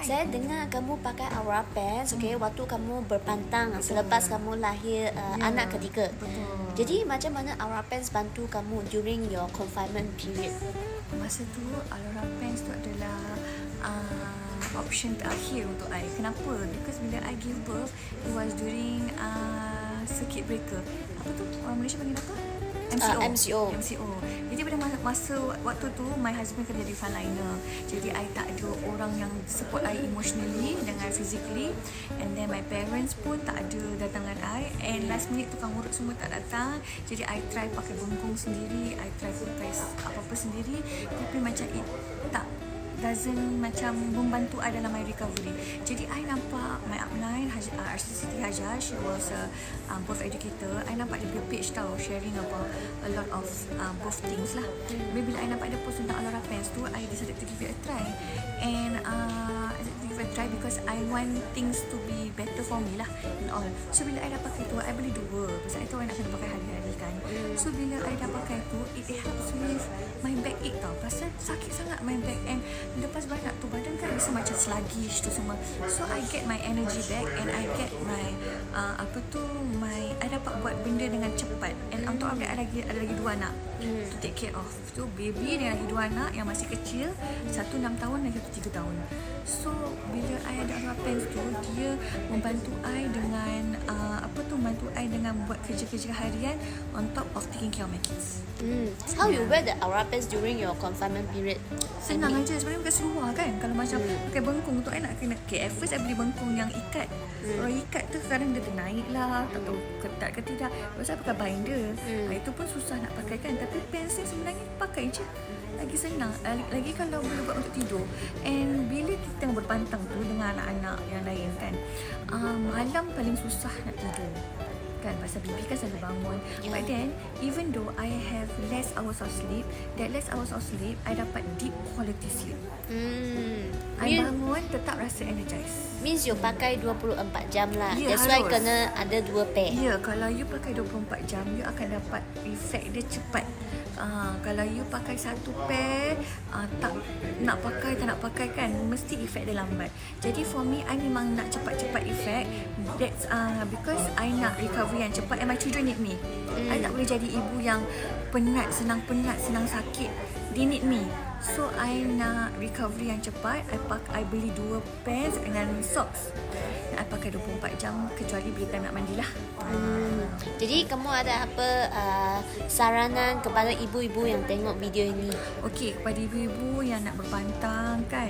Saya dengar kamu pakai Aura Pants, waktu kamu berpantang selepas kamu lahir anak ketiga. Betul. Jadi macam mana Aura Pants bantu kamu during your confinement period? Masa tu Aura Pants tu adalah option terakhir untuk I. Kenapa? Because bila I give birth, it was during circuit breaker. Apa tu? Orang Malaysia panggil apa? MCO. Jadi pada masa waktu tu, my husband kerja di frontliner. Jadi I tak ada orang yang support I emotionally dengan physically. And then my parents pun tak ada datangan I. And last minute tukang urut semua tak datang. Jadi I try pakai bengkung sendiri, I try pakai apa-apa sendiri. Tapi macam it tak doesn't macam membantu I dalam my recovery. Jadi I nampak my upline RC Siti Hajar, she was a birth educator. I nampak dia punya page tau, sharing about a lot of birth things lah. Bila I nampak dia post tentang Aura Pants tu, I decided to give it a try. And give it a try because I want things to be better for me lah and all. So bila I dah pakai tu, I beli dua. Pasal itu I nak kena pakai hari-hari kan. So bila I dah pakai tu, it helps with my backache tau. Pasal sakit sangat my back. And lepas beranak tu, badan kan rasa macam sluggish tu semua. So I get my energy back and I get my I dapat buat benda dengan cepat. And on top of that, ada lagi dua anak to take care of. So baby dengan lagi dua anak yang masih kecil, satu 6 tahun dan satu 3 tahun. So bila I ada Aura Pants tu, dia membantu I dengan membantu I dengan buat kerja-kerja harian on top of taking care of my kids. How you wear the Aura Pants during your confinement period? Senang aja sebenarnya, bukan seluar kan. Kalau macam pakai bengkung tu, I nak kena at first I beli bengkung yang ikat. Kalau ikat tu kadang dia ternaik lah, tak tahu ketat ke tidak. Lepas tu I pakai binder. Itu pun susah nak pakai kan. Tapi pants ni sebenarnya pakai je, lagi senang. Lagi kalau boleh buat untuk tidur. And bila kita tengah berpantang tu dengan anak-anak yang lain kan, malam paling susah nak tidur kan, pasal baby kan selalu bangun. But then, even though I have less hours of sleep, that less hours of sleep, I dapat deep quality sleep. I bangun tetap rasa energized. Means you pakai 24 jam lah. Yeah, That's why harus. kena ada 2 pair. Ya, kalau you pakai 24 jam, you akan dapat efek dia cepat. Kalau you pakai satu pair, tak nak pakai kan, mesti efek dia lambat. Jadi for me, I memang nak cepat-cepat efek. That's because I nak recovery yang cepat and my children need me. I tak boleh jadi ibu yang penat, senang sakit. They need me. So I nak recovery yang cepat. I beli 2 pairs dengan socks. I pakai 24 jam kecuali bila time nak mandi lah. Jadi kamu ada apa saranan kepada ibu-ibu yang tengok video ini? Okey, kepada ibu-ibu yang nak berpantang kan,